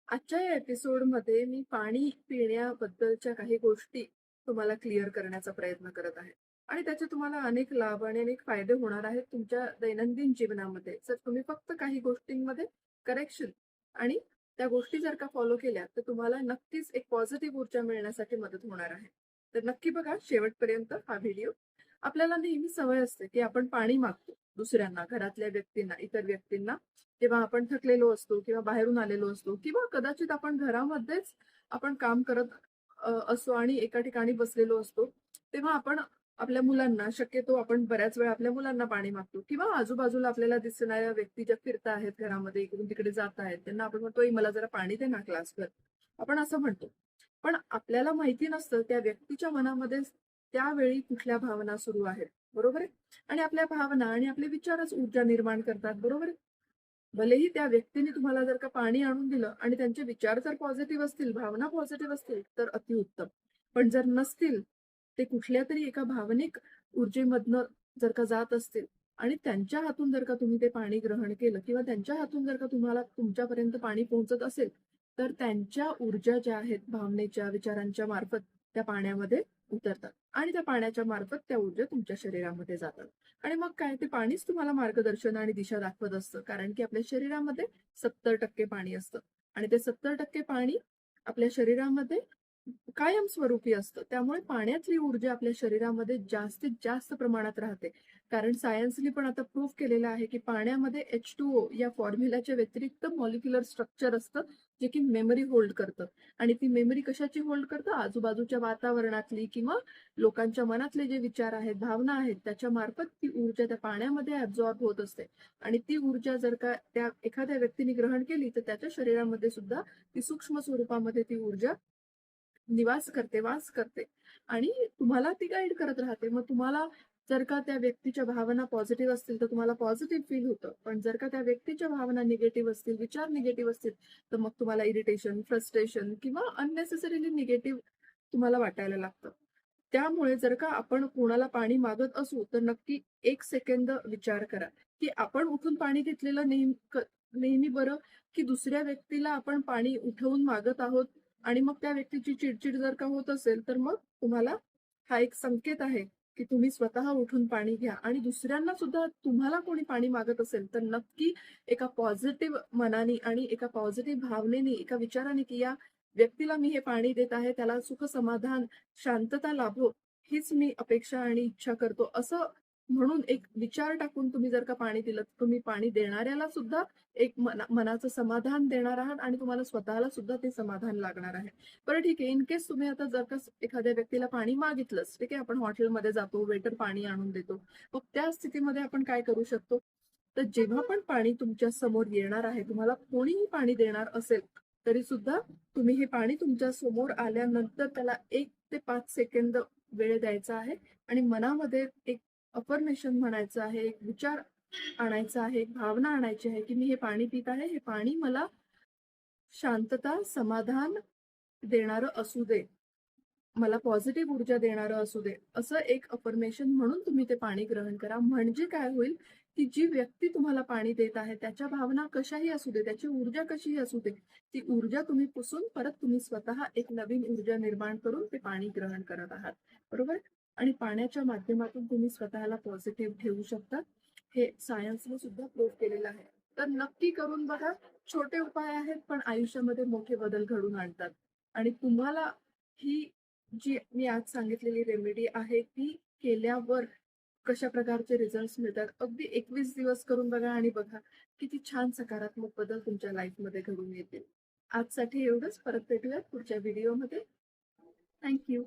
आजच्या या एपिसोडमध्ये मी पाणी पिण्याबद्दलच्या काही गोष्टी तुम्हाला क्लिअर करण्याचा प्रयत्न करत आहे. आणि त्याचे तुम्हाला अनेक लाभ आणि अनेक फायदे होणार आहेत तुमच्या दैनंदिन जीवनामध्ये. जर तुम्ही फक्त काही गोष्टींमध्ये करेक्शन आणि त्या गोष्टी जर का फॉलो केल्या, तर तुम्हाला नक्कीच एक पॉझिटिव्ह ऊर्जा मिळण्यासाठी मदत होणार आहे. तर नक्की बघा शेवटपर्यंत हा व्हिडिओ. आपल्याला नेहमी सवय असते, की आपण पाणी मागतो दुसऱ्यांना, घरातल्या व्यक्तींना, इतर व्यक्तींना. जेव्हा आपण थकलेलो असतो किंवा बाहेरून आलेलो असतो किंवा कदाचित आपण घरामध्येच आपण काम करत असतो आणि एका ठिकाणी बसलेलो असतो, तेव्हा आपण आपल्या मुलांना, शक्यतो आपण बऱ्याच वेळा आपल्या मुलांना पाणी मागतो किंवा आजूबाजूला आपल्याला दिसणाऱ्या व्यक्ती ज्या फिरत आहेत घरामध्ये, इकडून तिकडे जात आहेत, त्यांना आपण म्हणतो, "ए, मला जरा पाणी दे ना ग्लासभर." आपण असं म्हणतो. पण आपल्याला माहिती नसतं त्या व्यक्तीच्या मनामध्ये त्यावेळी कुठल्या भावना सुरू आहेत. बरोबर आहे? आणि आपल्या भावना आणि आपले विचारच ऊर्जा निर्माण करतात. बरोबर आहे? भलेही त्या व्यक्तीने तुम्हाला जर का पाणी आणून दिलं आणि त्यांचे विचार जर पॉझिटिव्ह असतील, भावना पॉझिटिव्ह असतील, तर अतिउत्तम. पण जर नसतील, ते कुठल्यातरी एका भावनिक ऊर्जेमधनं जर का जात असतील आणि त्यांच्या हातून जर का तुम्ही ते पाणी ग्रहण केलं किंवा त्यांच्या हातून जर का तुम्हाला तुमच्यापर्यंत पाणी पोहोचत असेल, तर त्यांच्या ऊर्जा ज्या आहेत भावनेच्या, विचारांच्या मार्फत त्या पाण्यामध्ये उतरतात आणि त्या पाण्याच्या मार्फत त्या ऊर्जा तुमच्या शरीरामध्ये जातात. आणि मग काय ते पाणीच तुम्हाला मार्गदर्शन आणि दिशा दाखवत असतं. कारण की आपल्या शरीरामध्ये 70% पाणी असतं आणि ते 70% पाणी आपल्या शरीरामध्ये कायमस्वरूपी असतं. त्यामुळे पाण्यातली ऊर्जा आपल्या शरीरामध्ये जास्तीत जास्त प्रमाणात राहते. कारण सायन्सनी पण आता प्रूव्ह केलेलं आहे, की पाण्यामध्ये H2O या फॉर्म्युलाच्या व्यतिरिक्त मॉलिक्युलर स्ट्रक्चर असतं, जे की मेमरी होल्ड करतं. आणि ती मेमरी कशाची होल्ड करतं? आजूबाजूच्या वातावरणातली किंवा लोकांच्या मनातले जे विचार आहेत, भावना आहेत, त्याच्या मार्फत ती ऊर्जा त्या पाण्यामध्ये ॲब्झॉर्ब होत असते. आणि ती ऊर्जा जर का त्या एखाद्या व्यक्तीने ग्रहण केली, तर त्याच्या शरीरामध्ये सुद्धा ती सूक्ष्म स्वरूपामध्ये ती ऊर्जा निवास करते, वास करते आणि तुम्हाला ती गाईड करत राहते. मग तुम्हाला जर का त्या व्यक्तीच्या भावना पॉझिटिव्ह असतील, तर तुम्हाला पॉझिटिव्ह फील होतं. पण जर का त्या व्यक्तीच्या भावना निगेटिव्ह असतील, विचार निगेटिव्ह असतील, तर मग तुम्हाला इरिटेशन, फ्रस्ट्रेशन किंवा अननेसेसरीली निगेटिव्ह तुम्हाला वाटायला लागतं. त्यामुळे जर का आपण कोणाला पाणी मागत असू, तर नक्की 1 सेकंद विचार करा, की आपण उठून पाणी घेतलेलं नेहमी बरं, की दुसऱ्या व्यक्तीला आपण पाणी उठवून मागत आहोत आणि मग त्या व्यक्तीची चिड जर का होत असेल, तर मग तुम्हाला हा एक संकेत आहे, की तुम्ही स्वतः उठून पाणी घ्या आणि दुसऱ्यांना सुद्धा तुम्हाला कोणी पाणी मागत असेल, तर नक्की एका पॉझिटिव्ह मनाने आणि एका पॉझिटिव्ह भावनेने, एका विचाराने, की या व्यक्तीला मी हे पाणी देत आहे, त्याला सुख समाधान, शांतता लाभो, हीच मी अपेक्षा आणि इच्छा करतो. असं म्हणून एक विचार टाकून तुम्ही जर का पाणी दिलं, तर तुम्ही पाणी देणाऱ्याला सुद्धा एक मनाचं समाधान देणार आहात आणि तुम्हाला स्वतःला सुद्धा ते समाधान लागणार आहे. बरं ठीक आहे, इन केस तुम्ही आता जर का एखाद्या व्यक्तीला पाणी मागितलंच, ठीक आहे, आपण हॉटेलमध्ये जातो, वेटर पाणी आणून देतो. मग त्या स्थितीमध्ये आपण काय करू शकतो? तर जेव्हा पण पाणी तुमच्या समोर येणार आहे, तुम्हाला कोणीही पाणी देणार असेल, तरी सुद्धा तुम्ही हे पाणी तुमच्या समोर आल्यानंतर त्याला 1 ते 5 सेकंद वेळ द्यायचा आहे आणि मनामध्ये एक अफर्मेशन म्हणायचं आहे, एक विचार आणायचा आहे, एक भावना आणायची आहे, की मी हे पाणी पीत आहे. हे पाणी मला शांतता, समाधान देणारं असू दे. मला पॉझिटिव्ह ऊर्जा देणारं असू दे. असं एक अफर्मेशन म्हणून तुम्ही ते पाणी ग्रहण करा. म्हणजे काय होईल, की जी व्यक्ती तुम्हाला पाणी देत आहे, त्याच्या भावना कशाही असू दे, त्याची ऊर्जा कशीही असू दे, ती ऊर्जा तुम्ही पुसून परत तुम्ही स्वतः एक नवीन ऊर्जा निर्माण करून ते पाणी ग्रहण करत आहात. बरोबर? आणि पाण्याच्या माध्यमातून तुम्ही स्वतःला पॉझिटिव्ह ठेवू शकता. हे सायन्सने सुद्धा प्रूव्ह केलेलं आहे. तर नक्की करून बघा. छोटे उपाय आहेत, पण आयुष्यामध्ये मोठे बदल घडवून आणतात. आणि तुम्हाला ही जी मी आज सांगितलेली रेमेडी आहे, ती केल्यावर कशा प्रकारचे रिझल्ट्स मिळतात. अगदी 21 दिवस करून बघा आणि बघा किती छान सकारात्मक बदल तुमच्या लाईफमध्ये घडून येतील. आजसाठी एवढंच. परत भेटूयात पुढच्या व्हिडिओमध्ये. Thank you.